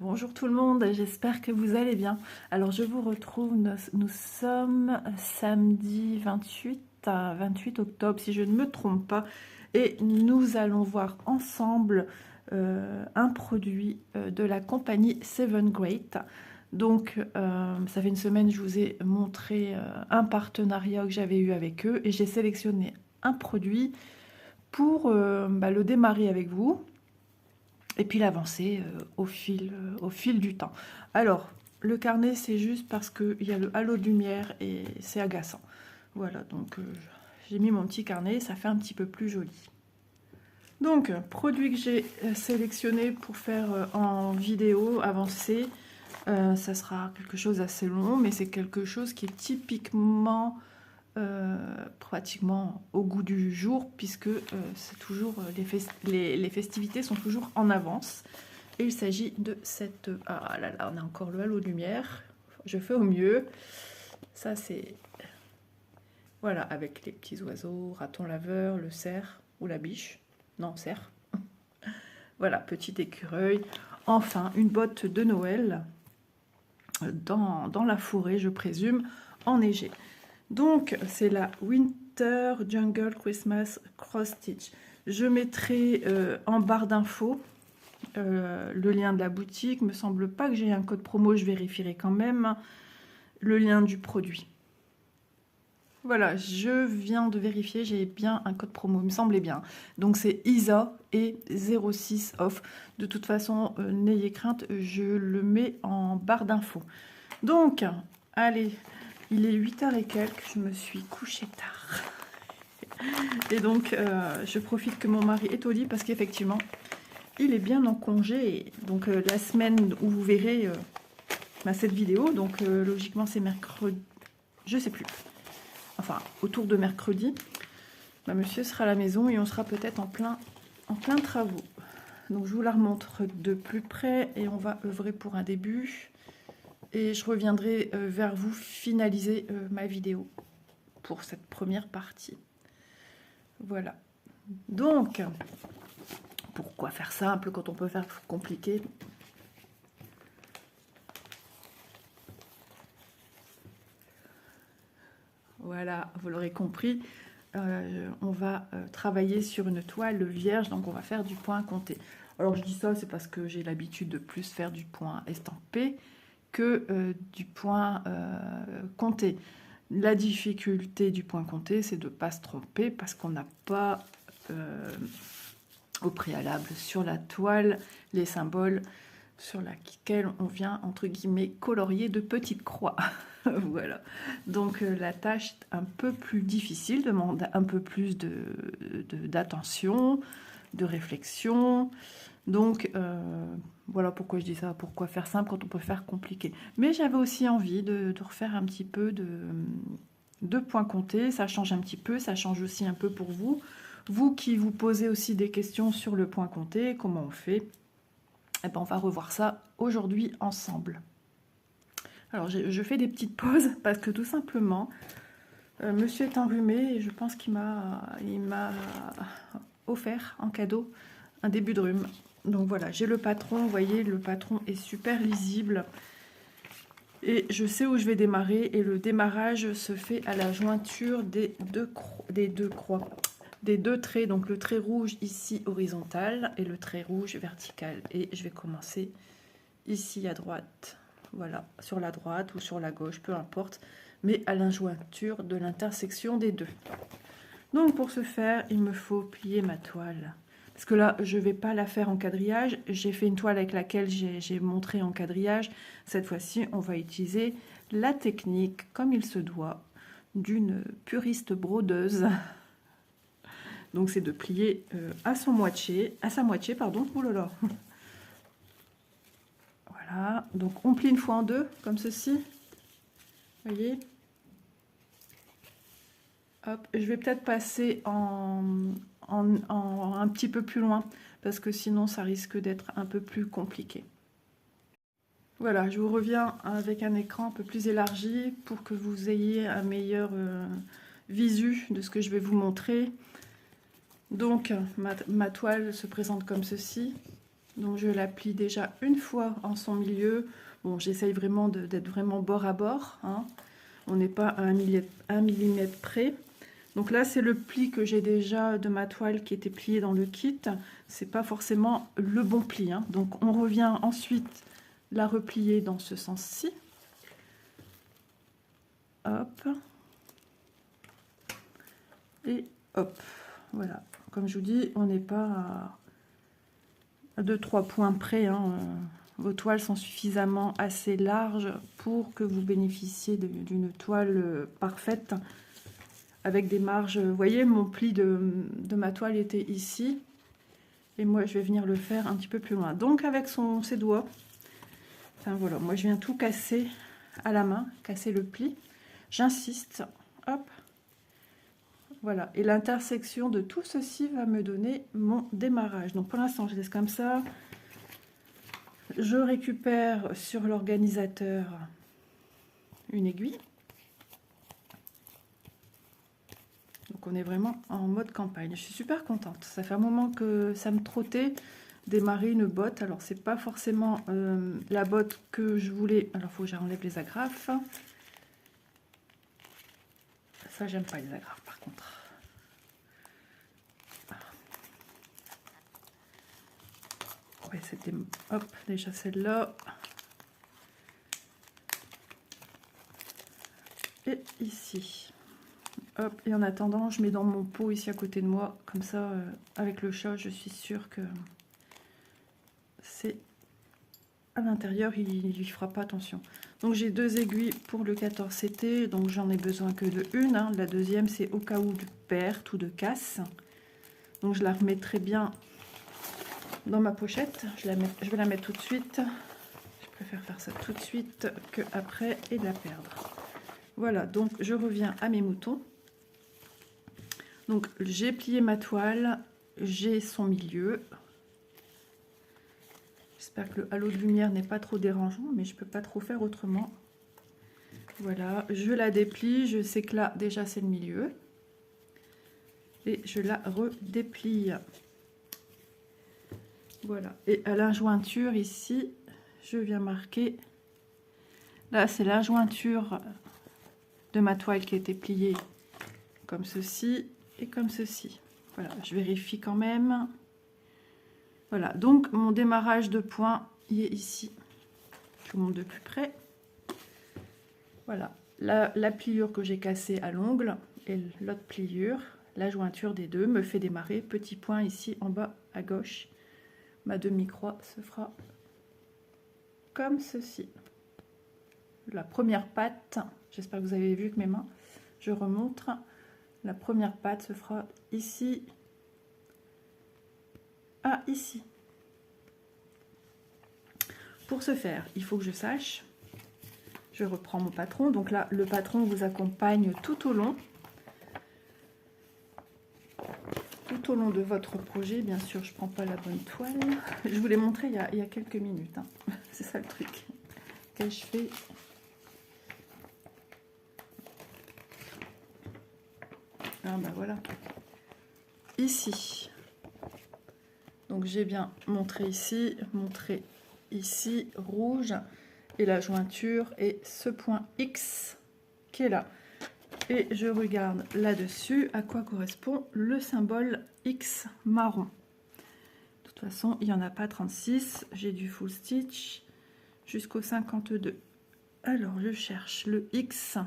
Bonjour tout le monde, j'espère que vous allez bien. Alors je vous retrouve, nous sommes samedi 28 octobre si je ne me trompe pas, et nous allons voir ensemble un produit de la compagnie Seven Great. Donc ça fait une semaine que je vous ai montré un partenariat que j'avais eu avec eux et j'ai sélectionné un produit pour le démarrer avec vous et puis l'avancer au fil du temps. Alors, le carnet, c'est juste parce qu'il y a le halo de lumière et c'est agaçant. Voilà, donc j'ai mis mon petit carnet, ça fait un petit peu plus joli. Donc, produit que j'ai sélectionné pour faire en vidéo avancée, ça sera quelque chose d'assez long, mais c'est quelque chose qui est typiquement pratiquement au goût du jour, puisque c'est toujours les festivités sont toujours en avance. Et il s'agit de cette... Ah là là, on a encore le halo de lumière. Je fais au mieux. Ça, c'est... Voilà, avec les petits oiseaux, raton laveur, le cerf ou la biche. Non, cerf. Voilà, petit écureuil. Enfin, une botte de Noël dans la forêt, je présume, enneigée. Donc, c'est la Winter Jungle Christmas Cross Stitch. Je mettrai en barre d'infos le lien de la boutique. Me semble pas que j'ai un code promo, je vérifierai quand même. Le lien du produit. Voilà, je viens de vérifier, j'ai bien un code promo, il me semblait bien. Donc c'est ISA et 06 off. De toute façon, n'ayez crainte, je le mets en barre d'infos. Donc, allez, il est 8h et quelques, je me suis couchée tard. Et donc, je profite que mon mari est au lit parce qu'effectivement, il est bien en congé. Donc, la semaine où vous verrez cette vidéo, donc logiquement, c'est mercredi, je sais plus. Enfin, autour de mercredi, monsieur sera à la maison et on sera peut-être en plein travaux. Donc, je vous la remontre de plus près et on va œuvrer pour un début. Et je reviendrai vers vous finaliser ma vidéo pour cette première partie. Voilà. Donc, pourquoi faire simple quand on peut faire compliqué? Voilà, vous l'aurez compris, on va travailler sur une toile vierge, donc on va faire du point compté. Alors je dis ça, c'est parce que j'ai l'habitude de plus faire du point estampé que du point compté. La difficulté du point compté, c'est de ne pas se tromper parce qu'on n'a pas au préalable sur la toile les symboles sur laquelle on vient, entre guillemets, colorier de petites croix. Voilà. Donc la tâche est un peu plus difficile, demande un peu plus d'attention, de réflexion. Donc voilà pourquoi je dis ça, pourquoi faire simple quand on peut faire compliqué. Mais j'avais aussi envie de refaire un petit peu de points comptés, ça change un petit peu, ça change aussi un peu pour vous. Vous qui vous posez aussi des questions sur le point compté, comment on fait? Eh ben, on va revoir ça aujourd'hui ensemble. Alors je fais des petites pauses parce que tout simplement, monsieur est enrhumé et je pense qu'il m'a offert en cadeau un début de rhume. Donc voilà, j'ai le patron, vous voyez, le patron est super lisible. Et je sais où je vais démarrer et le démarrage se fait à la jointure des deux traits, donc le trait rouge ici horizontal et le trait rouge vertical. Et je vais commencer ici à droite, voilà, sur la droite ou sur la gauche, peu importe, mais à la jointure de l'intersection des deux. Donc pour ce faire, il me faut plier ma toile. Parce que là, je ne vais pas la faire en quadrillage. J'ai fait une toile avec laquelle j'ai montré en quadrillage. Cette fois-ci, on va utiliser la technique, comme il se doit, d'une puriste brodeuse. Donc c'est de plier à sa moitié, pardon. Oh là là. Voilà, donc on plie une fois en deux, comme ceci. Vous voyez? Hop, je vais peut-être passer en un petit peu plus loin, parce que sinon ça risque d'être un peu plus compliqué. Voilà, je vous reviens avec un écran un peu plus élargi pour que vous ayez un meilleur visu de ce que je vais vous montrer. Donc ma toile se présente comme ceci. Donc je la plie déjà une fois en son milieu. Bon, j'essaye vraiment d'être vraiment bord à bord, hein. On n'est pas à 1 millimètre près. Donc là, c'est le pli que j'ai déjà de ma toile qui était plié dans le kit. C'est pas forcément le bon pli, hein. Donc on revient ensuite la replier dans ce sens-ci. Hop. Et hop. Voilà. Comme je vous dis, on n'est pas à 2-3 points près, hein. Vos toiles sont suffisamment assez larges pour que vous bénéficiez d'une toile parfaite avec des marges. Vous voyez, mon pli de ma toile était ici et moi je vais venir le faire un petit peu plus loin. Donc avec ses doigts, enfin voilà, moi je viens tout casser à la main, casser le pli. J'insiste, hop, voilà. Et l'intersection de tout ceci va me donner mon démarrage. Donc pour l'instant, je laisse comme ça. Je récupère sur l'organisateur une aiguille. Donc on est vraiment en mode campagne. Je suis super contente. Ça fait un moment que ça me trottait démarrer une botte. Alors c'est pas forcément la botte que je voulais. Alors il faut que j'enlève les agrafes. Ça j'aime pas les agrafes par contre. Ouais, c'était hop déjà celle-là. Et ici. Hop, et en attendant, je mets dans mon pot ici à côté de moi. Comme ça, avec le chat, je suis sûre que c'est à l'intérieur, il lui fera pas attention. Donc j'ai 2 aiguilles pour le 14 CT, donc j'en ai besoin que de une, hein. La deuxième, c'est au cas où de perte ou de casse. Donc je la remettrai bien dans ma pochette. Je vais la mettre tout de suite. Je préfère faire ça tout de suite que après et de la perdre. Voilà, donc je reviens à mes moutons. Donc j'ai plié ma toile, j'ai son milieu. J'espère que le halo de lumière n'est pas trop dérangeant, mais je peux pas trop faire autrement. Voilà, je la déplie, je sais que là déjà c'est le milieu. Et je la redéplie. Voilà, et à la jointure ici, je viens marquer. Là c'est la jointure de ma toile qui a été pliée comme ceci et comme ceci. Voilà, je vérifie quand même. Voilà, donc mon démarrage de point il est ici. Je vous montre de plus près. Voilà, la pliure que j'ai cassée à l'ongle et l'autre pliure, la jointure des deux me fait démarrer. Petit point ici en bas à gauche. Ma demi-croix se fera comme ceci. La première patte, j'espère que vous avez vu que mes mains, je remonte. La première patte se fera ici à ici. Pour ce faire, il faut que je sache, je reprends mon patron. Donc là, le patron vous accompagne tout au long de votre projet. Bien sûr, je prends pas la bonne toile. Je vous l'ai montré il y a quelques minutes, hein. C'est ça le truc. Qu'ai-je fait? Ah ben voilà. Ici. Donc j'ai bien montré ici, rouge, et la jointure est ce point X qui est là. Et je regarde là-dessus à quoi correspond le symbole X marron. De toute façon, il n'y en a pas 36, j'ai du full stitch jusqu'au 52. Alors, je cherche le X.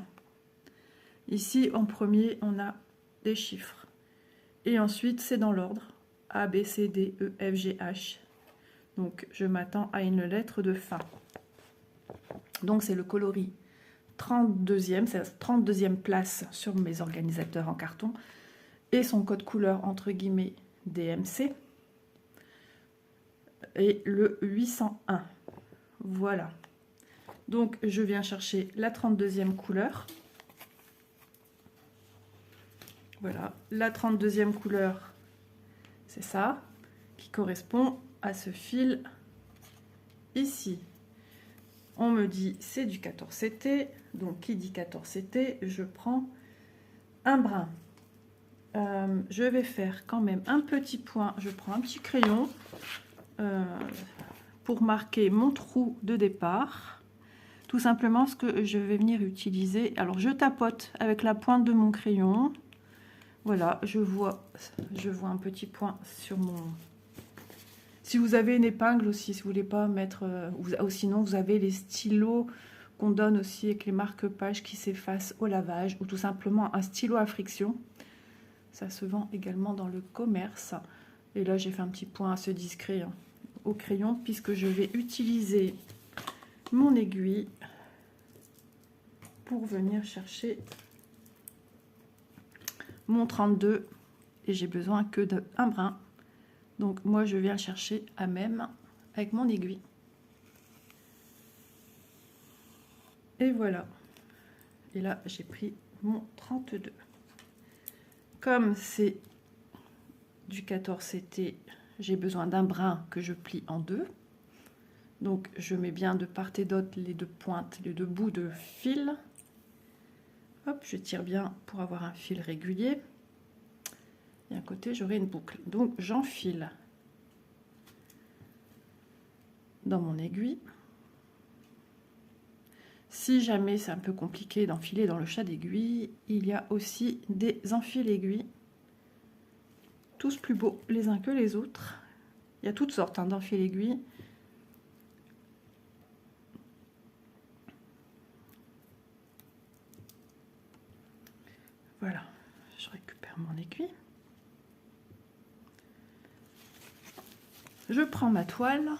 Ici, en premier, on a des chiffres. Et ensuite, c'est dans l'ordre. A, B, C, D, E, F, G, H. Donc, je m'attends à une lettre de fin. Donc, c'est le coloris 32e, c'est la 32e place sur mes organisateurs en carton. Et son code couleur, entre guillemets, DMC. Et le 801. Voilà. Donc, je viens chercher la 32e couleur. Voilà, la 32e couleur, c'est ça, qui correspond à ce fil ici. On me dit c'est du 14 CT, donc qui dit 14 CT, je prends un brin. Je vais faire quand même un petit point, je prends un petit crayon. pour marquer mon trou de départ. Tout simplement ce que je vais venir utiliser. Alors je tapote avec la pointe de mon crayon. Voilà, je vois un petit point sur mon... Si vous avez une épingle aussi, si vous voulez pas mettre... ou sinon vous avez les stylos qu'on donne aussi avec les marque-pages qui s'effacent au lavage, ou tout simplement un stylo à friction. Ça se vend également dans le commerce. Et là, j'ai fait un petit point assez discret hein, au crayon, puisque je vais utiliser mon aiguille pour venir chercher mon 32. Et j'ai besoin que d'un brin. Donc moi, je viens le chercher à même avec mon aiguille. Et voilà. Et là, j'ai pris mon 32. Comme c'est du 14 CT, j'ai besoin d'un brin que je plie en deux. Donc je mets bien de part et d'autre les deux pointes, les deux bouts de fil. Hop, je tire bien pour avoir un fil régulier. Et à côté, j'aurai une boucle. Donc j'enfile dans mon aiguille. Si jamais c'est un peu compliqué d'enfiler dans le chat d'aiguille, il y a aussi des enfiles aiguilles. Tous plus beaux les uns que les autres. Il y a toutes sortes hein, d'enfiles aiguilles. Voilà, je récupère mon aiguille. Je prends ma toile.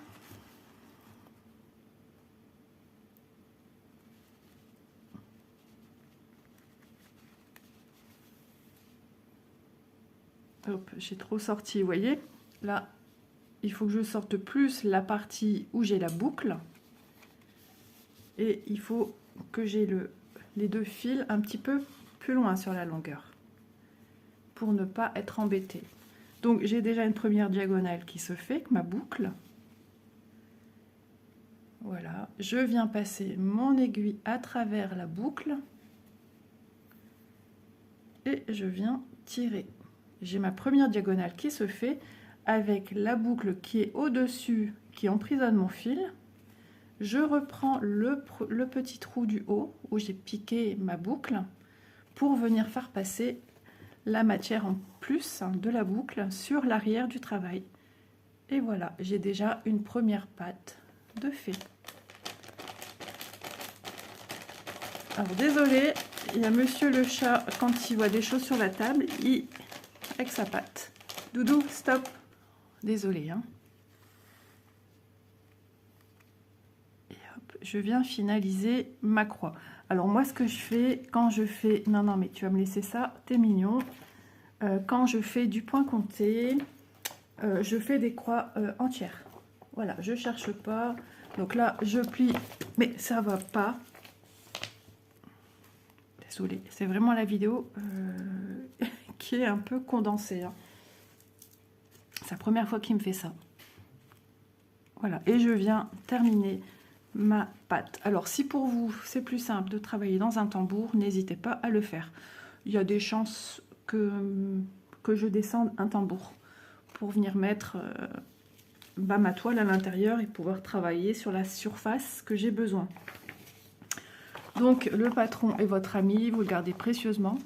Hop, j'ai trop sorti, vous voyez. Là, il faut que je sorte plus la partie où j'ai la boucle. Et il faut que j'ai les deux fils un petit peu plus loin sur la longueur. Pour ne pas être embêté. Donc j'ai déjà une première diagonale qui se fait avec ma boucle. Voilà, je viens passer mon aiguille à travers la boucle. Et je viens tirer. J'ai ma première diagonale qui se fait avec la boucle qui est au-dessus, qui emprisonne mon fil. Je reprends le petit trou du haut où j'ai piqué ma boucle pour venir faire passer la matière en plus de la boucle sur l'arrière du travail. Et voilà, j'ai déjà une première patte de fait. Alors désolé, il y a monsieur le chat, quand il voit des choses sur la table, il avec sa patte. Doudou, stop. Désolé, hein. Et hop, je viens finaliser ma croix. Alors moi, ce que je fais quand je fais... Non, non, mais tu vas me laisser ça, t'es mignon. Quand je fais du point compté, je fais des croix entières. Voilà, je cherche pas. Donc là, je plie, mais ça va pas. Désolée, c'est vraiment la vidéo qui est un peu condensée. Hein. C'est la première fois qu'il me fait ça. Voilà, et je viens terminer ma patte. Alors, si pour vous, c'est plus simple de travailler dans un tambour, n'hésitez pas à le faire. Il y a des chances que je descende un tambour pour venir mettre ma toile à l'intérieur et pouvoir travailler sur la surface que j'ai besoin. Donc, le patron est votre ami, vous le gardez précieusement.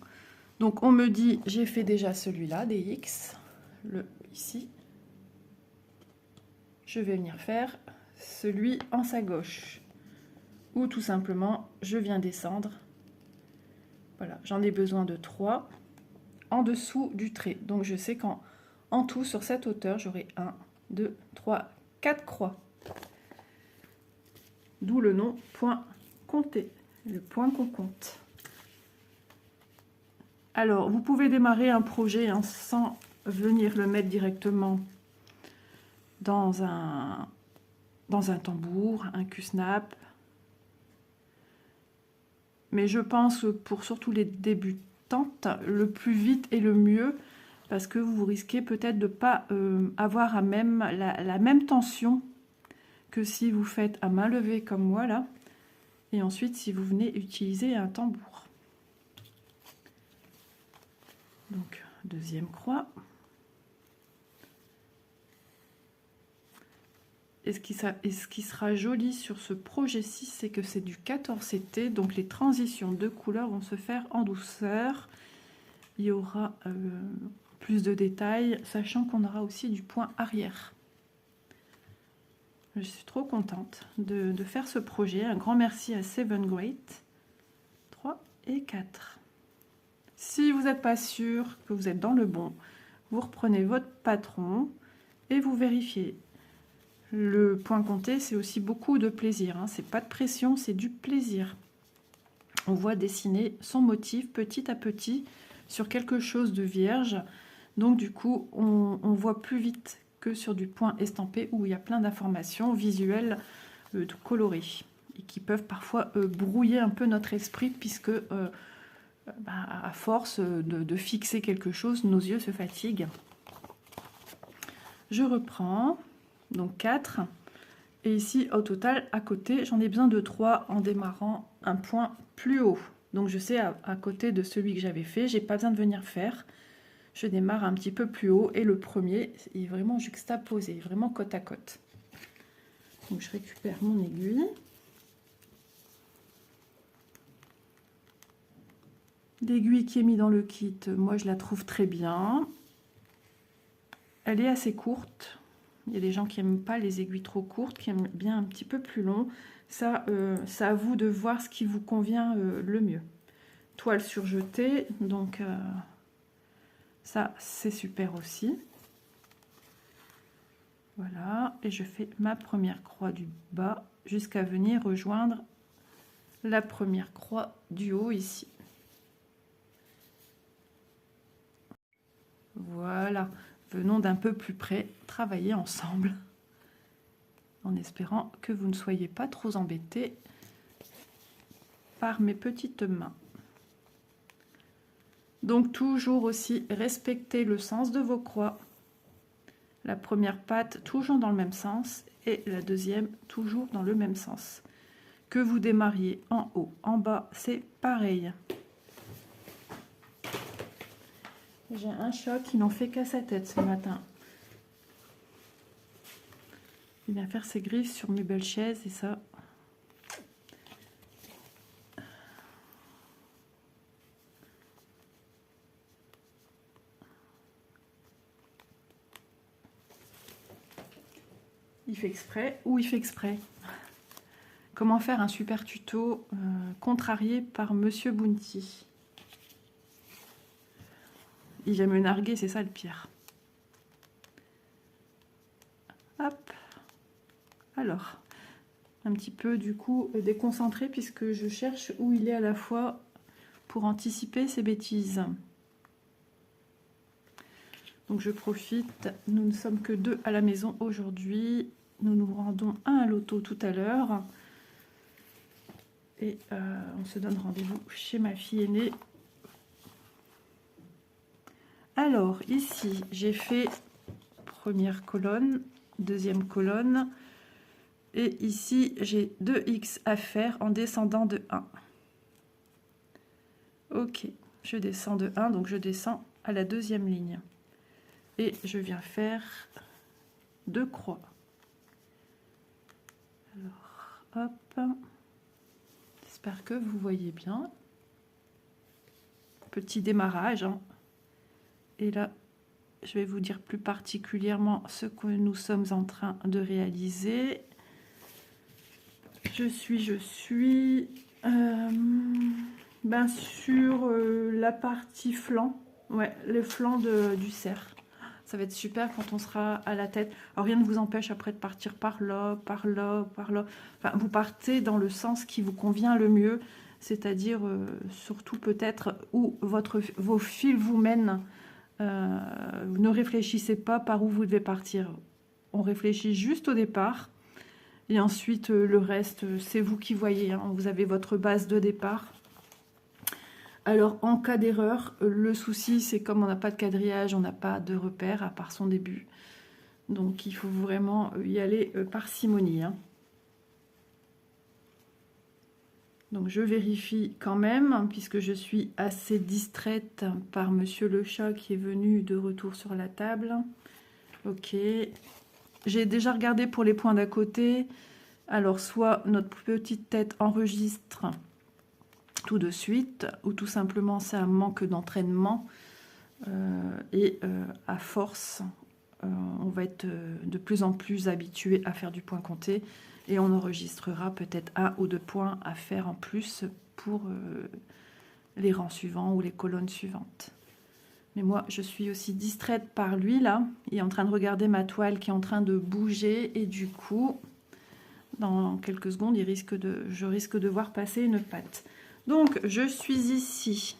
Donc, on me dit, j'ai fait déjà celui-là, des X, ici. Je vais venir faire celui en sa gauche. Ou tout simplement, je viens descendre. Voilà, j'en ai besoin de 3 en dessous du trait. Donc, je sais qu'en tout, sur cette hauteur, j'aurai 1, 2, 3, 4 croix. D'où le nom point compté, le point qu'on compte. Alors, vous pouvez démarrer un projet hein, sans venir le mettre directement dans un tambour, un Q-snap. Mais je pense pour surtout les débutantes, le plus vite et le mieux, parce que vous risquez peut-être de ne pas avoir la même tension que si vous faites à main levée comme moi là. Et ensuite, si vous venez utiliser un tambour. Donc, deuxième croix. Et ce qui sera joli sur ce projet-ci, c'est que c'est du 14CT, donc les transitions de couleurs vont se faire en douceur. Il y aura plus de détails, sachant qu'on aura aussi du point arrière. Je suis trop contente de faire ce projet. Un grand merci à Seven Great. 3 et 4. Si vous n'êtes pas sûr que vous êtes dans le bon, vous reprenez votre patron et vous vérifiez. Le point compté, c'est aussi beaucoup de plaisir. Hein. C'est pas de pression, c'est du plaisir. On voit dessiner son motif petit à petit sur quelque chose de vierge. Donc du coup, on voit plus vite que sur du point estampé où il y a plein d'informations visuelles colorées et qui peuvent parfois brouiller un peu notre esprit puisque à force de fixer quelque chose, nos yeux se fatiguent. Je reprends, donc 4. Et ici, au total, à côté, j'en ai besoin de 3 en démarrant un point plus haut. Donc je sais, à côté de celui que j'avais fait, j'ai pas besoin de venir faire. Je démarre un petit peu plus haut et le premier est vraiment juxtaposé, vraiment côte à côte. Donc je récupère mon aiguille. L'aiguille qui est mise dans le kit, moi je la trouve très bien. Elle est assez courte. Il y a des gens qui n'aiment pas les aiguilles trop courtes, qui aiment bien un petit peu plus long. Ça, c'est à vous de voir ce qui vous convient le mieux. Toile surjetée, donc ça c'est super aussi. Voilà, et je fais ma première croix du bas jusqu'à venir rejoindre la première croix du haut ici. Voilà, venons d'un peu plus près travailler ensemble en espérant que vous ne soyez pas trop embêtés par mes petites mains. Donc toujours aussi respecter le sens de vos croix. La première patte toujours dans le même sens et la deuxième toujours dans le même sens. Que vous démarriez en haut, en bas, c'est pareil. J'ai un chat qui n'en fait qu'à sa tête ce matin. Il vient faire ses griffes sur mes belles chaises et ça... Il fait exprès ou il fait exprès. Comment faire un super tuto contrarié par Monsieur Bounty. Il vient me narguer, c'est ça le pire. Hop. Alors, un petit peu du coup déconcentré puisque je cherche où il est à la fois pour anticiper ces bêtises. Donc je profite, nous ne sommes que 2 à la maison aujourd'hui. Nous nous rendons à un loto tout à l'heure. Et on se donne rendez-vous chez ma fille aînée. Alors ici, j'ai fait première colonne, deuxième colonne. Et ici, j'ai 2x à faire en descendant de 1. Ok, je descends de 1, donc je descends à la deuxième ligne. Et je viens faire 2 croix. Alors, hop. J'espère que vous voyez bien. Petit démarrage. Hein. Et là, je vais vous dire plus particulièrement ce que nous sommes en train de réaliser. Je suis sur la partie flanc. Ouais, le flanc du cerf. Ça va être super quand on sera à la tête. Alors rien ne vous empêche après de partir par là, par là, par là. Enfin, vous partez dans le sens qui vous convient le mieux, c'est-à-dire surtout peut-être où vos fils vous mènent. Vous ne réfléchissez pas par où vous devez partir. On réfléchit juste au départ. Et ensuite, le reste, c'est vous qui voyez. Hein. Vous avez votre base de départ. Alors, en cas d'erreur, le souci, c'est comme on n'a pas de quadrillage, on n'a pas de repère à part son début. Donc, il faut vraiment y aller parcimonie. Hein. Donc, je vérifie quand même, hein, puisque je suis assez distraite par Monsieur le chat qui est venu de retour sur la table. Ok. j'ai déjà regardé pour les points d'à côté. Alors, soit notre petite tête enregistre tout de suite, ou tout simplement c'est un manque d'entraînement. À force, on va être de plus en plus habitué à faire du point compté et on enregistrera peut-être 1 ou 2 points à faire en plus pour les rangs suivants ou les colonnes suivantes. Mais moi, je suis aussi distraite par lui, là. Il est en train de regarder ma toile qui est en train de bouger. Et du coup, dans quelques secondes, je risque de voir passer une patte. Donc, je suis ici.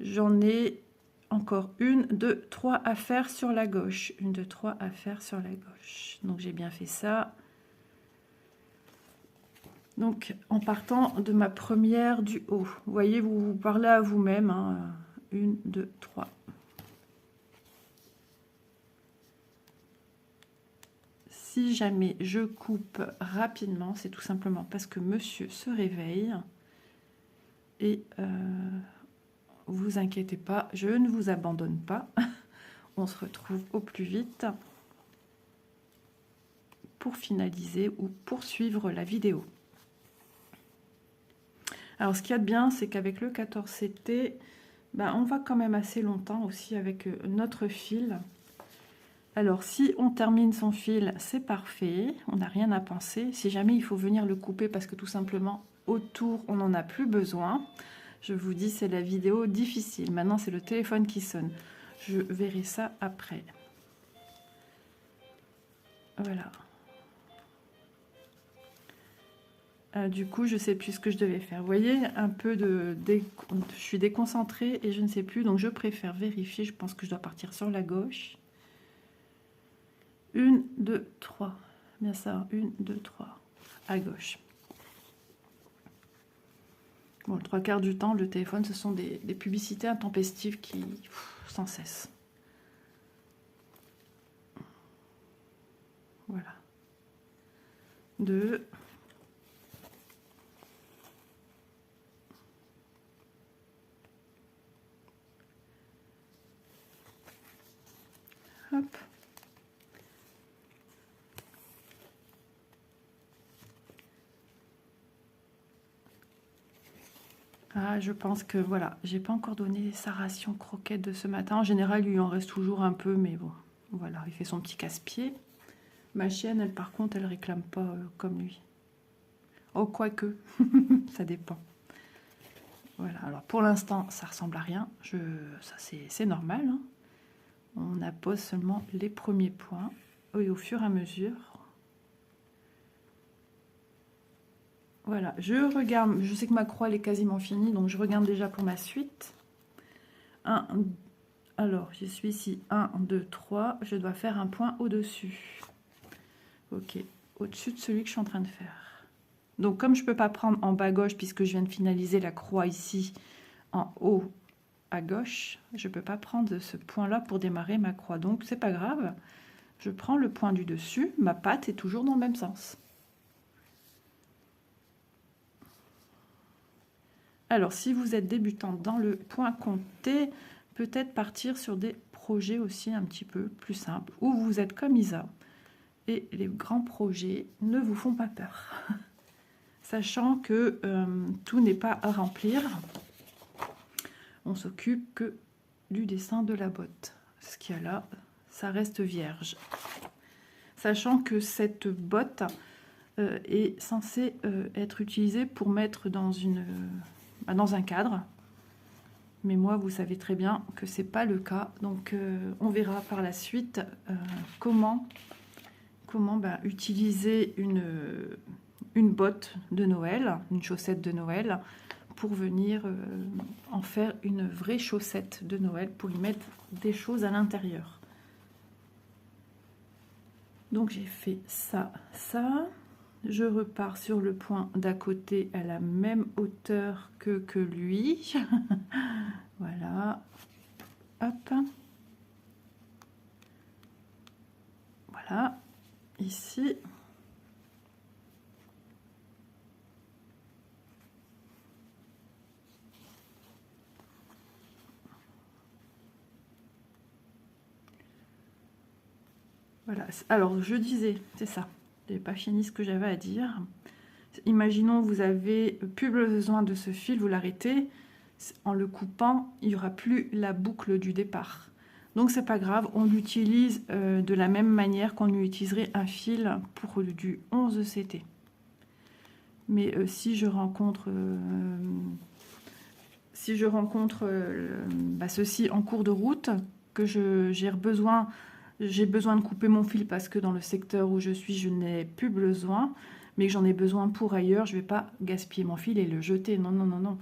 J'en ai encore 1, 2, 3 à faire sur la gauche. 1, 2, 3 à faire sur la gauche. Donc, j'ai bien fait ça. Donc, en partant de ma première du haut. Vous voyez, vous parlez à vous-même. Hein. 1, 2, 3. Si jamais je coupe rapidement, c'est tout simplement parce que monsieur se réveille. Et vous inquiétez pas, je ne vous abandonne pas. On se retrouve au plus vite pour finaliser ou poursuivre la vidéo. Alors, ce qu'il y a de bien, c'est qu'avec le 14CT, ben, on va quand même assez longtemps aussi avec notre fil. Alors, si on termine son fil, c'est parfait. On n'a rien à penser. Si jamais il faut venir le couper parce que tout simplement, autour, on n'en a plus besoin. Je vous dis, c'est la vidéo difficile. Maintenant, c'est le téléphone qui sonne. Je verrai ça après. Voilà. Du coup, je ne sais plus ce que je devais faire. Vous voyez, un peu je suis déconcentrée et je ne sais plus. Donc, je préfère vérifier. Je pense que je dois partir sur la gauche. 1, 2, 3. Bien ça, 1, 2, 3. À gauche. Bon, le 3/4 du temps, le téléphone, ce sont des publicités intempestives qui... sans cesse. Voilà. 2. Hop. Ah, je pense que voilà, j'ai pas encore donné sa ration croquette de ce matin. En général, il lui en reste toujours un peu, mais bon, voilà, il fait son petit casse-pied. Ma chienne, elle, par contre, elle réclame pas comme lui. Oh, quoique, ça dépend. Voilà, alors pour l'instant, ça ressemble à rien. Ça, c'est normal. Hein. On appose seulement les premiers points. Et au fur et à mesure... Voilà, je regarde, je sais que ma croix elle est quasiment finie, donc je regarde déjà pour ma suite. Alors, je suis ici, 1, 2, 3, je dois faire un point au-dessus. Ok, au-dessus de celui que je suis en train de faire. Donc, comme je ne peux pas prendre en bas gauche, puisque je viens de finaliser la croix ici, en haut à gauche, je ne peux pas prendre ce point-là pour démarrer ma croix. Donc, c'est pas grave, je prends le point du dessus, ma patte est toujours dans le même sens. Alors, si vous êtes débutant dans le point compté, peut-être partir sur des projets aussi un petit peu plus simples, où vous êtes comme Isa, et les grands projets ne vous font pas peur. Sachant que tout n'est pas à remplir, on s'occupe que du dessin de la botte. Ce qu'il y a là, ça reste vierge. Sachant que cette botte est censée être utilisée pour mettre dans dans un cadre, mais moi vous savez très bien que c'est pas le cas, donc on verra par la suite comment utiliser une botte de Noël, une chaussette de Noël, pour venir en faire une vraie chaussette de Noël, pour y mettre des choses à l'intérieur. Donc j'ai fait ça. Je repars sur le point d'à côté à la même hauteur que lui. Voilà. Hop. Voilà. Ici. Voilà, alors je disais, c'est ça, j'avais pas fini ce que j'avais à dire. Imaginons vous avez plus besoin de ce fil, vous l'arrêtez, en le coupant, il n'y aura plus la boucle du départ. Donc c'est pas grave, on l'utilise de la même manière qu'on utiliserait un fil pour du 11 CT. Mais si je rencontre ceci en cours de route, que j'ai besoin de couper mon fil parce que dans le secteur où je suis, je n'ai plus besoin, mais que j'en ai besoin pour ailleurs, je ne vais pas gaspiller mon fil et le jeter. Non, non, non, non.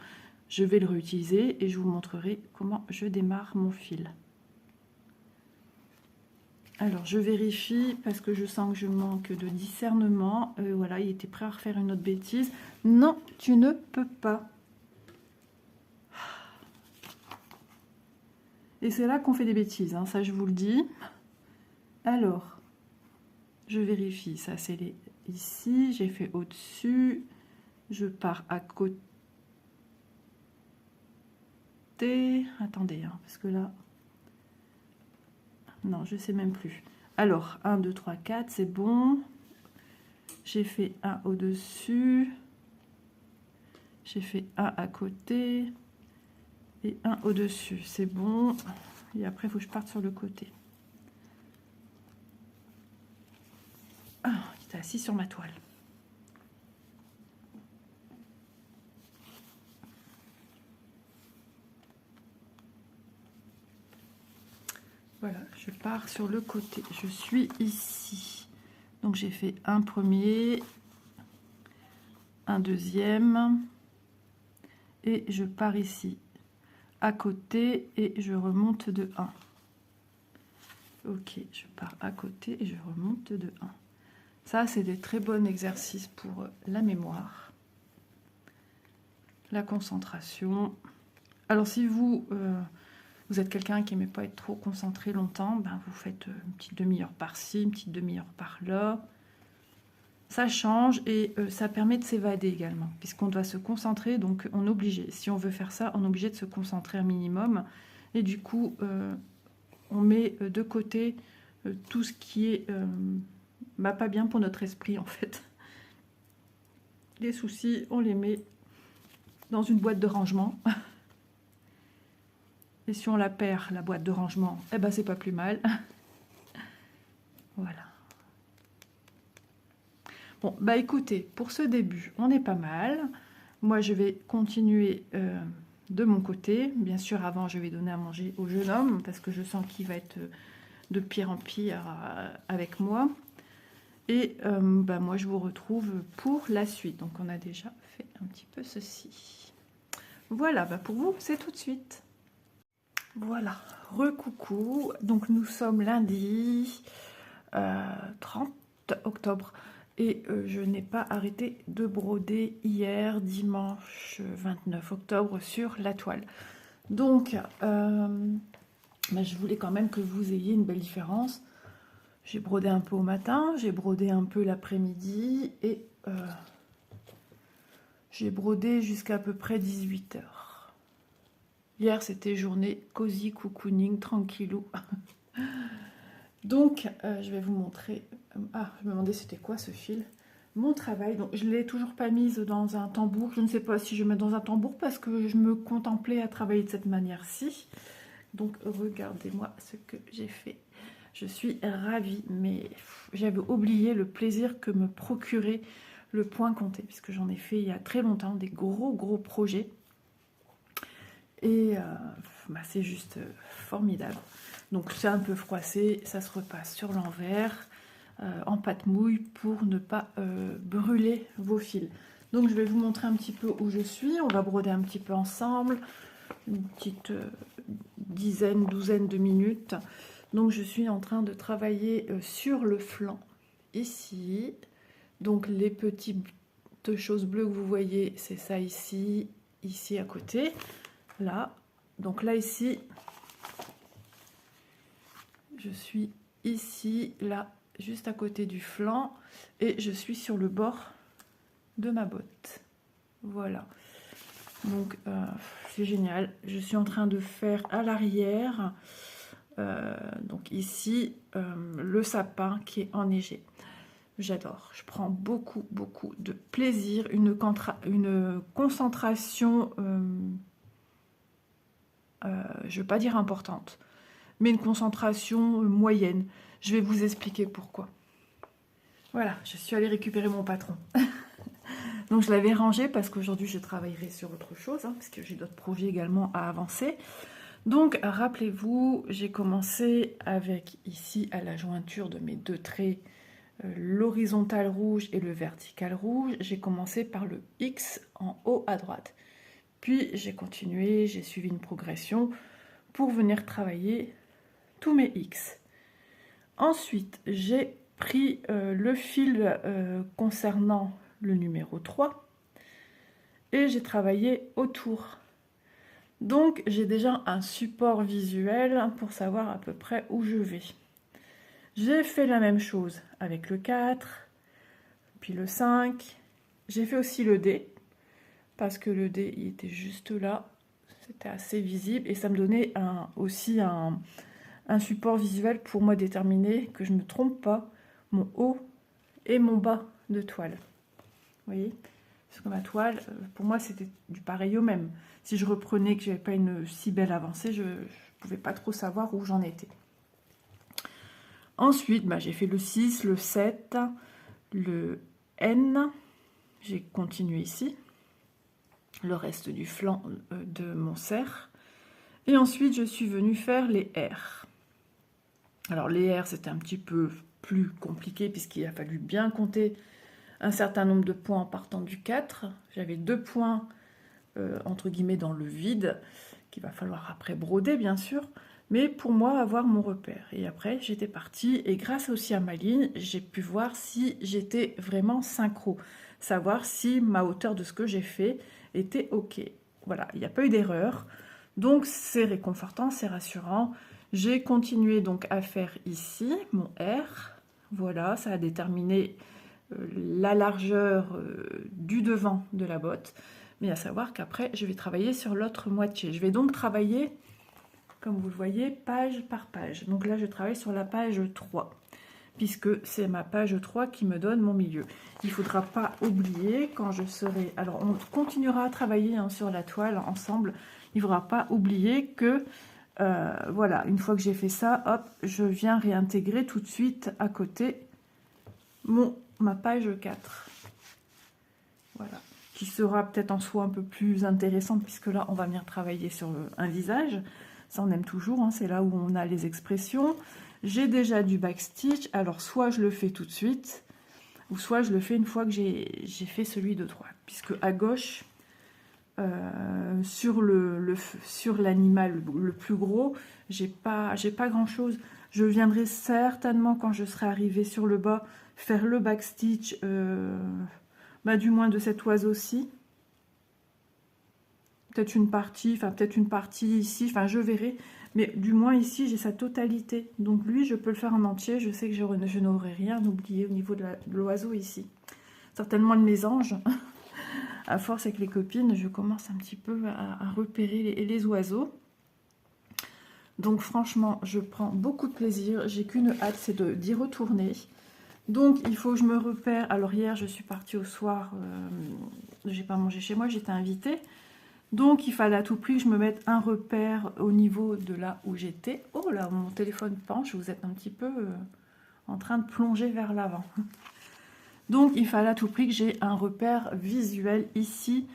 Je vais le réutiliser et je vous montrerai comment je démarre mon fil. Alors, je vérifie parce que je sens que je manque de discernement. Voilà, il était prêt à refaire une autre bêtise. Non, tu ne peux pas. Et c'est là qu'on fait des bêtises, hein, ça je vous le dis. Alors, je vérifie, ça c'est ici, j'ai fait au-dessus, je pars à côté. Attendez, hein, parce que là, non, je sais même plus. Alors, 1, 2, 3, 4, c'est bon. J'ai fait un au-dessus, j'ai fait un à côté et un au-dessus, c'est bon. Et après, il faut que je parte sur le côté. Ah, il était assis sur ma toile. Voilà, je pars sur le côté. Je suis ici. Donc j'ai fait un premier, un deuxième, et je pars ici, à côté, et je remonte de 1. Ok, je pars à côté et je remonte de 1. Ça, c'est des très bons exercices pour la mémoire, la concentration. Alors si vous êtes quelqu'un qui n'aimait pas être trop concentré longtemps, ben vous faites une petite demi-heure par-ci, une petite demi-heure par-là. Ça change et ça permet de s'évader également, puisqu'on doit se concentrer, donc on est obligé. Si on veut faire ça, on est obligé de se concentrer un minimum. Et du coup, on met de côté tout ce qui est pas bien pour notre esprit, en fait. Les soucis, on les met dans une boîte de rangement. Et si on la perd, la boîte de rangement, eh ben c'est pas plus mal. Voilà. Bon, bah écoutez, pour ce début, on est pas mal. Moi, je vais continuer de mon côté. Bien sûr, avant, je vais donner à manger au jeune homme, parce que je sens qu'il va être de pire en pire avec moi. Et bah, moi, je vous retrouve pour la suite. Donc, on a déjà fait un petit peu ceci. Voilà, bah pour vous, c'est tout de suite. Voilà, recoucou. Donc, nous sommes lundi 30 octobre. Et je n'ai pas arrêté de broder hier, dimanche 29 octobre, sur la toile. Donc, je voulais quand même que vous ayez une belle différence. J'ai brodé un peu au matin, j'ai brodé un peu l'après-midi et j'ai brodé jusqu'à peu près 18 h. Hier, c'était journée cosy cocooning, tranquillou. Donc, je vais vous montrer... Ah, je me demandais c'était quoi ce fil. Mon travail, donc je ne l'ai toujours pas mise dans un tambour. Je ne sais pas si je vais mettre dans un tambour parce que je me contemplais à travailler de cette manière-ci. Donc, regardez-moi ce que j'ai fait. Je suis ravie, mais j'avais oublié le plaisir que me procurait le point compté, puisque j'en ai fait il y a très longtemps, des gros projets. Et c'est juste formidable. Donc c'est un peu froissé, ça se repasse sur l'envers, en pâte mouille pour ne pas brûler vos fils. Donc je vais vous montrer un petit peu où je suis, on va broder un petit peu ensemble, une petite douzaine de minutes. Donc je suis en train de travailler sur le flanc, ici. Donc les petites choses bleues que vous voyez, c'est ça ici, ici à côté, là. Donc là, ici, je suis ici, là, juste à côté du flanc, et je suis sur le bord de ma botte. Voilà. Donc, c'est génial. Je suis en train de faire à l'arrière. Donc ici, le sapin qui est enneigé. J'adore, je prends beaucoup de plaisir, une concentration, je ne veux pas dire importante, mais une concentration moyenne. Je vais vous expliquer pourquoi. Voilà, je suis allée récupérer mon patron. Donc je l'avais rangé parce qu'aujourd'hui je travaillerai sur autre chose, hein, parce que j'ai d'autres projets également à avancer. Donc rappelez-vous, j'ai commencé avec ici à la jointure de mes deux traits, l'horizontal rouge et le vertical rouge. J'ai commencé par le X en haut à droite. Puis j'ai continué, j'ai suivi une progression pour venir travailler tous mes X. Ensuite, j'ai pris le fil concernant le numéro 3 et j'ai travaillé autour. Donc j'ai déjà un support visuel pour savoir à peu près où je vais. J'ai fait la même chose avec le 4, puis le 5. J'ai fait aussi le D, parce que le D il était juste là, c'était assez visible et ça me donnait aussi un support visuel pour moi déterminer que je ne me trompe pas mon haut et mon bas de toile. Vous voyez? Parce que ma toile, pour moi, c'était du pareil au même. Si je reprenais que je n'avais pas une si belle avancée, je ne pouvais pas trop savoir où j'en étais. Ensuite, j'ai fait le 6, le 7, le N. J'ai continué ici. Le reste du flanc de mon cerf. Et ensuite, je suis venue faire les R. Alors, les R, c'était un petit peu plus compliqué puisqu'il a fallu bien compter un certain nombre de points en partant du 4. J'avais 2 points, entre guillemets, dans le vide, qu'il va falloir après broder, bien sûr. Mais pour moi, avoir mon repère. Et après, j'étais partie. Et grâce aussi à ma ligne, j'ai pu voir si j'étais vraiment synchro. Savoir si ma hauteur de ce que j'ai fait était OK. Voilà, il n'y a pas eu d'erreur. Donc, c'est réconfortant, c'est rassurant. J'ai continué donc à faire ici mon R. Voilà, ça a déterminé la largeur du devant de la botte. Mais à savoir qu'après, je vais travailler sur l'autre moitié. Je vais donc travailler, comme vous le voyez, page par page. Donc là, je travaille sur la page 3, puisque c'est ma page 3 qui me donne mon milieu. Il ne faudra pas oublier quand je serai... Alors, on continuera à travailler sur la toile ensemble. Il ne faudra pas oublier que, voilà, une fois que j'ai fait ça, hop, je viens réintégrer tout de suite à côté ma page 4. Voilà. Qui sera peut-être en soi un peu plus intéressante, puisque là, on va venir travailler sur un visage. Ça, on aime toujours, hein, c'est là où on a les expressions. J'ai déjà du backstitch, alors soit je le fais tout de suite, ou soit je le fais une fois que j'ai fait celui de droite. Puisque à gauche, sur l'animal le plus gros, j'ai pas grand-chose. Je viendrai certainement, quand je serai arrivée sur le bas, faire le backstitch, du moins de cet oiseau-ci. Peut-être une partie ici, je verrai. Mais du moins ici, j'ai sa totalité. Donc lui, je peux le faire en entier. Je sais que je n'aurai rien oublié au niveau de l'oiseau ici. Certainement le mésange. À force avec les copines, je commence un petit peu à repérer les oiseaux. Donc franchement, je prends beaucoup de plaisir. J'ai qu'une hâte, c'est d'y retourner. Donc il faut que je me repère. Alors hier, je suis partie au soir. J'ai pas mangé chez moi, j'étais invitée. Donc il fallait à tout prix que je me mette un repère au niveau de là où j'étais. Oh là, mon téléphone penche, vous êtes un petit peu en train de plonger vers l'avant. Donc il fallait à tout prix que j'ai un repère visuel ici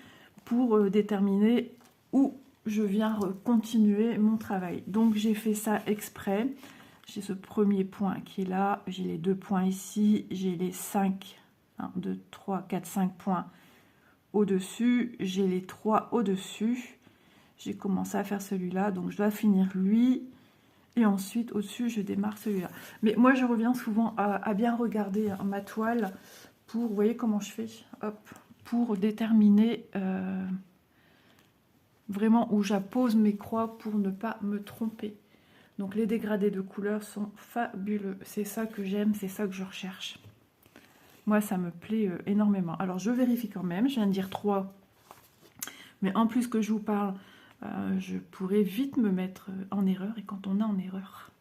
pour déterminer où je viens continuer mon travail. Donc j'ai fait ça exprès. J'ai ce premier point qui est là, j'ai les 2 points ici, j'ai les 5, 1, 2, 3, 4, 5 points au-dessus, j'ai les 3 au-dessus. J'ai commencé à faire celui-là, donc je dois finir lui. Et ensuite, au-dessus, je démarre celui-là. Mais moi, je reviens souvent à bien regarder ma toile pour, vous voyez comment je fais, hop, pour déterminer vraiment où j'appose mes croix pour ne pas me tromper. Donc les dégradés de couleurs sont fabuleux. C'est ça que j'aime, c'est ça que je recherche. Moi, ça me plaît énormément. Alors, je vérifie quand même. Je viens de dire 3. Mais en plus que je vous parle, je pourrais vite me mettre en erreur. Et quand on est en erreur,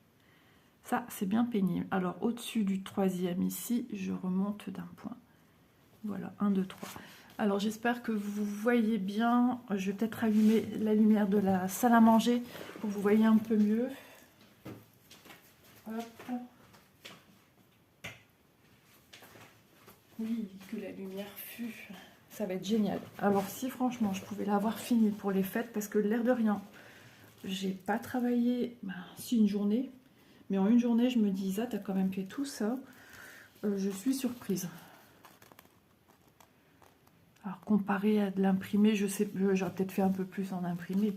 Ça, c'est bien pénible. Alors, au-dessus du 3e ici, je remonte d'un point. Voilà, 1, 2, 3. Alors, j'espère que vous voyez bien. Je vais peut-être allumer la lumière de la salle à manger pour que vous voyez un peu mieux. Hop. Oui, que la lumière fût. Ça va être génial. Alors, si franchement, je pouvais l'avoir fini pour les fêtes, parce que l'air de rien, j'ai pas travaillé, si une journée, mais en une journée, je me dis, Isa, t'as quand même fait tout ça. Je suis surprise. Alors, comparé à de l'imprimé, je sais, j'aurais peut-être fait un peu plus en imprimé.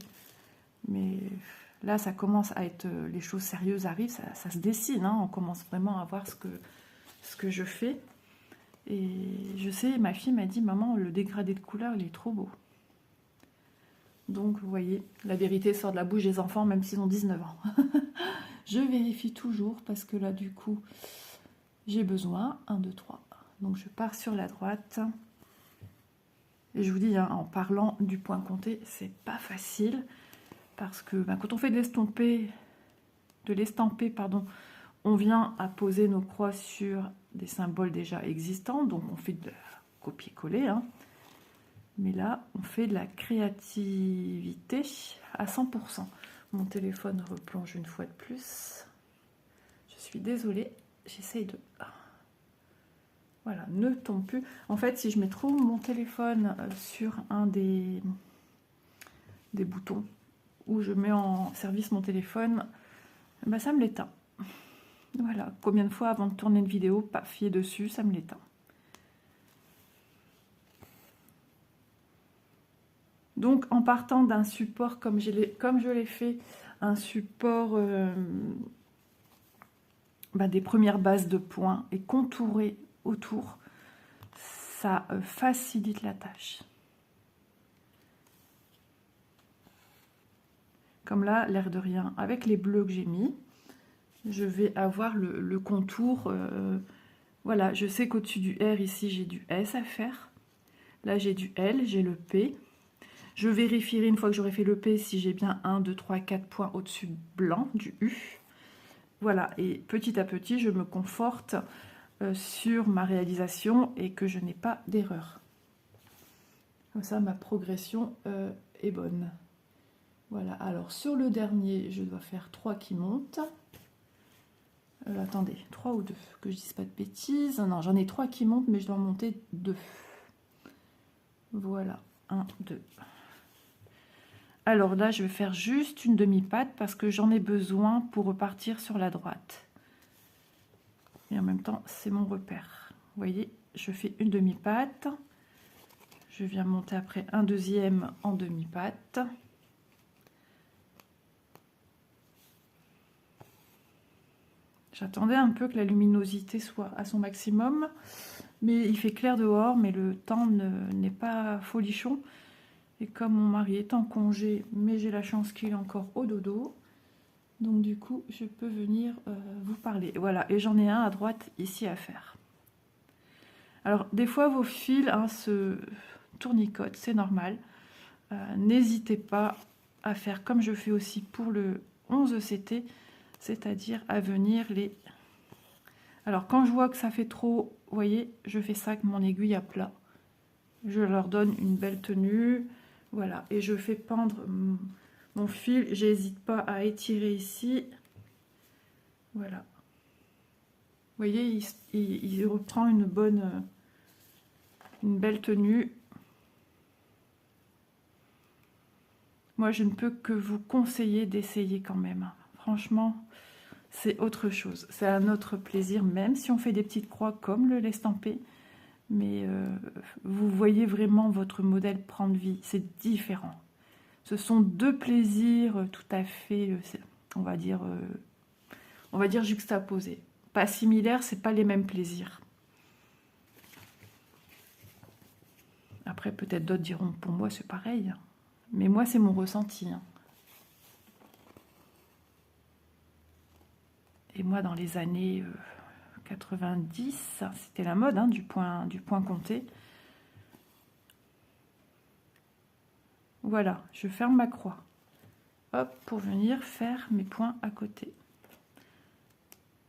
Mais là, ça commence à être, les choses sérieuses arrivent, ça se dessine. Hein, on commence vraiment à voir ce que je fais. Et je sais, ma fille m'a dit, maman, le dégradé de couleur, il est trop beau. Donc, vous voyez, la vérité sort de la bouche des enfants, même s'ils ont 19 ans. Je vérifie toujours, parce que là, du coup, j'ai besoin. 1, 2, 3. Donc, je pars sur la droite. Et je vous dis, hein, en parlant du point compté, c'est pas facile. Parce que quand on fait de l'estamper, on vient à poser nos croix sur des symboles déjà existants. Donc, on fait de copier-coller, hein. Mais là, on fait de la créativité à 100%. Mon téléphone replonge une fois de plus. Je suis désolée, j'essaye de... Voilà, ne tombe plus. En fait, si je mets trop mon téléphone sur un des boutons, où je mets en service mon téléphone, ça me l'éteint. Voilà, combien de fois avant de tourner une vidéo, paf, il est dessus, ça me l'éteint. Donc, en partant d'un support comme je l'ai fait, un support des premières bases de points et contouré autour, ça facilite la tâche. Comme là, l'air de rien, avec les bleus que j'ai mis, je vais avoir le contour. Voilà, je sais qu'au-dessus du R, ici, j'ai du S à faire. Là, j'ai du L, j'ai le P. Je vérifierai une fois que j'aurai fait le P si j'ai bien 1, 2, 3, 4 points au-dessus blanc du U. Voilà, et petit à petit, je me conforte sur ma réalisation et que je n'ai pas d'erreur. Comme ça, ma progression est bonne. Voilà, alors sur le dernier, je dois faire 3 qui montent. Attendez, 3 ou 2, que je dise pas de bêtises. Non, j'en ai 3 qui montent, mais je dois en monter 2. Voilà, 1, 2. Alors là, je vais faire juste une demi-patte parce que j'en ai besoin pour repartir sur la droite. Et en même temps, c'est mon repère. Vous voyez, je fais une demi-patte. Je viens monter après un deuxième en demi-patte. J'attendais un peu que la luminosité soit à son maximum. Mais il fait clair dehors, mais le temps n'est pas folichon. Et comme mon mari est en congé, mais j'ai la chance qu'il est encore au dodo, donc du coup, je peux venir vous parler. Voilà, et j'en ai un à droite ici à faire. Alors, des fois, vos fils se tournicotent, c'est normal. N'hésitez pas à faire comme je fais aussi pour le 11 CT, c'est-à-dire à venir les... Alors, quand je vois que ça fait trop, vous voyez, je fais ça avec mon aiguille à plat. Je leur donne une belle tenue. Voilà, et je fais pendre mon fil. J'hésite pas à étirer ici. Voilà. Vous voyez, il reprend une belle tenue. Moi, je ne peux que vous conseiller d'essayer quand même. Franchement, c'est autre chose. C'est un autre plaisir, même si on fait des petites croix comme le l'estamper. Mais vous voyez vraiment votre modèle prendre vie. C'est différent. Ce sont deux plaisirs tout à fait, on va dire juxtaposés. Pas similaires, c'est pas les mêmes plaisirs. Après, peut-être d'autres diront, pour moi, c'est pareil. Mais moi, c'est mon ressenti. Et moi, dans les années 90, c'était la mode du point compté. Voilà, je ferme ma croix. Hop, pour venir faire mes points à côté.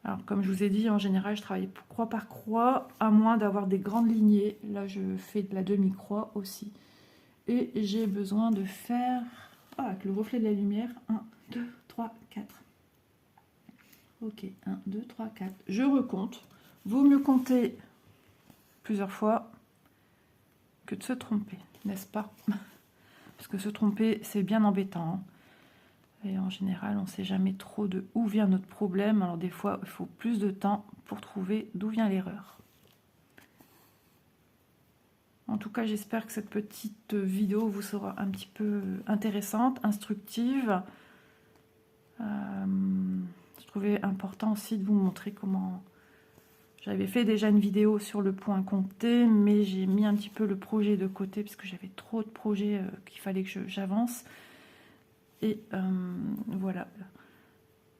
Alors, comme je vous ai dit, en général, je travaille croix par croix, à moins d'avoir des grandes lignées. Là, je fais de la demi-croix aussi. Et j'ai besoin de faire, avec le reflet de la lumière, 1, 2, 3, 4. Ok, 1, 2, 3, 4. Je recompte. Vaut mieux compter plusieurs fois que de se tromper, n'est-ce pas? Parce que se tromper, c'est bien embêtant. Et en général, on ne sait jamais trop de où vient notre problème. Alors des fois, il faut plus de temps pour trouver d'où vient l'erreur. En tout cas, j'espère que cette petite vidéo vous sera un petit peu intéressante, instructive. Je trouvais important aussi de vous montrer comment... J'avais fait déjà une vidéo sur le point compté, mais j'ai mis un petit peu le projet de côté parce que j'avais trop de projets qu'il fallait que j'avance. Et voilà,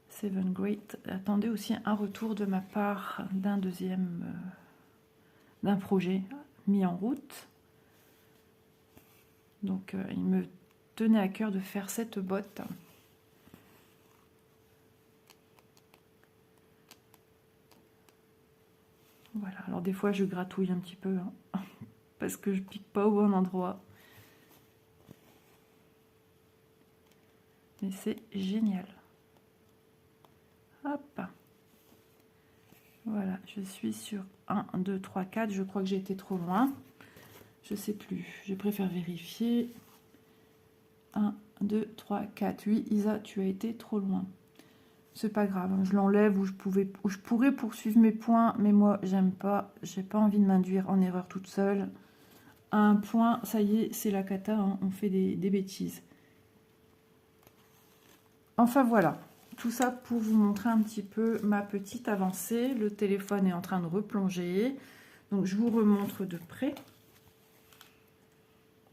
Seven Great. Attendez aussi un retour de ma part d'un d'un projet mis en route. Donc il me tenait à cœur de faire cette botte. Voilà, alors des fois je gratouille un petit peu, hein, parce que je pique pas au bon endroit. Mais c'est génial. Hop. Voilà, je suis sur 1, 2, 3, 4. Je crois que j'ai été trop loin. Je sais plus, je préfère vérifier. 1, 2, 3, 4. Oui, Isa, tu as été trop loin. C'est pas grave, hein, je l'enlève où je pourrais poursuivre mes points, mais moi j'aime pas, j'ai pas envie de m'induire en erreur toute seule. Un point, ça y est, c'est la cata, hein, on fait des bêtises. Enfin voilà, tout ça pour vous montrer un petit peu ma petite avancée. Le téléphone est en train de replonger, donc je vous remontre de près.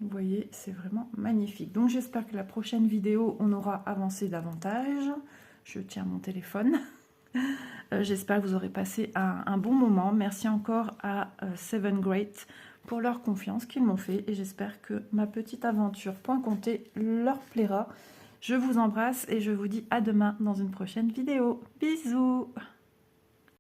Vous voyez, c'est vraiment magnifique. Donc j'espère que la prochaine vidéo, on aura avancé davantage. Je tiens mon téléphone. J'espère que vous aurez passé un bon moment. Merci encore à Seven Great pour leur confiance qu'ils m'ont fait. Et j'espère que ma petite aventure point compté leur plaira. Je vous embrasse et je vous dis à demain dans une prochaine vidéo. Bisous!